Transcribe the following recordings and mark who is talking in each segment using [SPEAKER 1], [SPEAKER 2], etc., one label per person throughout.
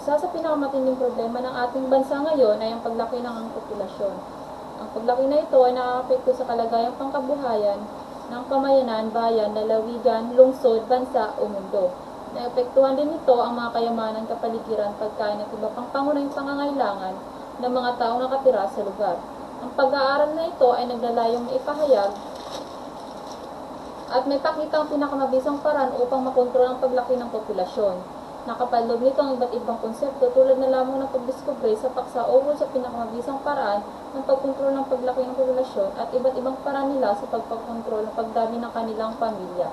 [SPEAKER 1] Isa sa pinakamatinding problema ng ating bansa ngayon ay ang paglaki ng populasyon. Ang paglaki na ito ay nakakapekto sa kalagayang pangkabuhayan ng pamayanan, bayan, lalawigan, lungsod, bansa o mundo. Naapektuhan din ito ang mga kayamanan, kapaligiran, pagkain at iba pang pangunahing pangangailangan ng mga taong nakatira sa lugar. Ang pag-aaral na ito ay naglalayong maipahayag at may pakita ang pinakamabisang paraan upang makontrol ang paglaki ng populasyon. Nakapaloob nito ang iba't ibang konsepto tulad na lamang ng pagdiskubre sa paksa ukol sa pinakamabisang paraan ng pagkontrol ng paglaki ng populasyon at iba't ibang paraan nila sa pagpakontrol ng pagdami ng kanilang pamilya.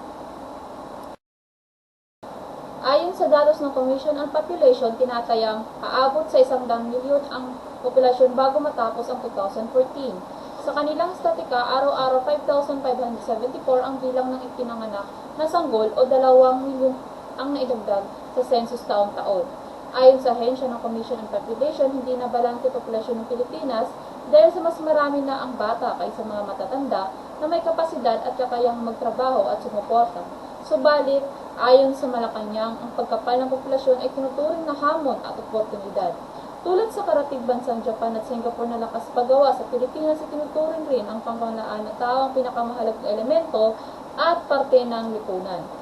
[SPEAKER 1] Ayon sa datos ng Commission on Population, tinatayang aabot sa 100 milyon ang populasyon bago matapos ang 2014. Sa kanilang statika, araw-araw 5,574 ang bilang ng ipinanganak na sanggol o 2 milyon ang naidagdag sa census taon-taon. Ayon sa ahensya ng Commission on Population, hindi na balanse populasyon ng Pilipinas dahil sa mas marami na ang bata kaysa mga matatanda na may kapasidad at kakayahang magtrabaho at sumuporta. Subalit, ayon sa Malacanang, ang pagkapal ng populasyon ay tinuturing na hamon at oportunidad. Tulad sa karatig bansang Japan at Singapore na lakas pagawa, sa Pilipinas ay tinuturing rin ang pangkaunlaan na tao ang pinakamahalagang elemento at parte ng lipunan.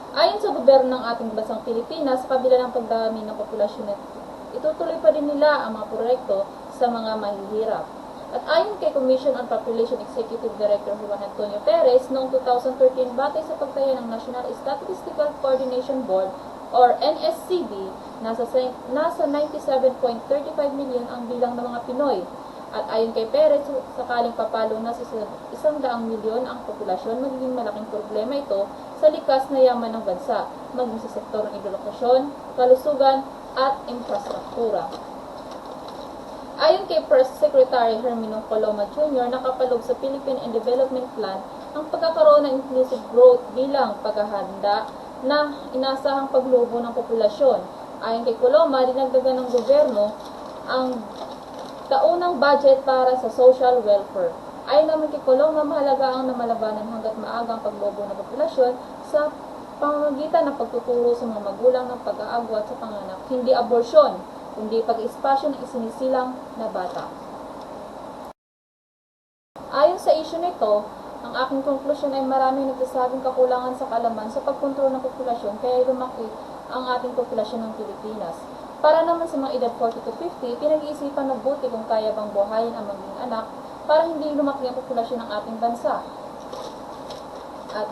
[SPEAKER 1] Ayon sa gobyerno ng ating bansang Pilipinas, sa kabila ng pagdami ng populasyon, itutuloy pa din nila ang mga proyekto sa mga mahihirap. At ayon kay Commission on Population Executive Director Juan Antonio Perez, noong 2013 batay sa pagtaya ng National Statistical Coordination Board or NSCB, nasa 97.35 million ang bilang ng mga Pinoy. At ayon kay Perez, sakaling papalo na sa 100 milyon ang populasyon, magiging malaking problema ito sa likas na yaman ng bansa, maging sa sektor ng edukasyon, kalusugan at infrastruktura. Ayon kay Press Secretary Hermino Coloma Jr., nakapaloob sa Philippine Development Plan ang pagkakaroon ng inclusive growth bilang paghahanda na inasahang paglubo ng populasyon. Ayon kay Coloma, dinagdagan ng gobyerno ang taunang budget para sa social welfare. Ayon naman kay Coloma, mahalaga ang namalabanan hanggat maaga ang paglubo ng populasyon sa pamamagitan ng pagtuturo sa mga magulang ng pag-aagwat sa panganak, hindi aborsyon, kundi pag-espasyo ng isinisilang na bata. Ayon sa isyu nito, ang aking konklusyon ay maraming nagsasabing kakulangan sa kaalaman sa pagkontrol ng populasyon kaya lumaki ang ating populasyon ng Pilipinas. Para naman sa mga edad 40 to 50, pinag-iisipan mabuti kung kaya bang buhayin ang maging anak para hindi lumaki ang populasyon ng ating bansa. At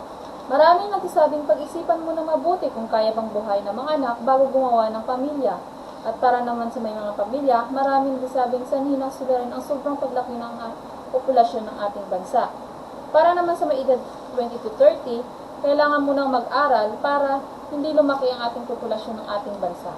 [SPEAKER 1] maraming nagsasabing pag-isipan mo na mabuti kung kaya bang buhayin ang mga anak bago gumawa ng pamilya. At para naman sa may mga pamilya, maraming nagsasabing sanhin ang suliranin ang sobrang paglaki ng populasyon ng ating bansa. Para naman sa may edad 20 to 30, kailangan mo nang mag-aral para hindi lumaki ang ating populasyon ng ating bansa.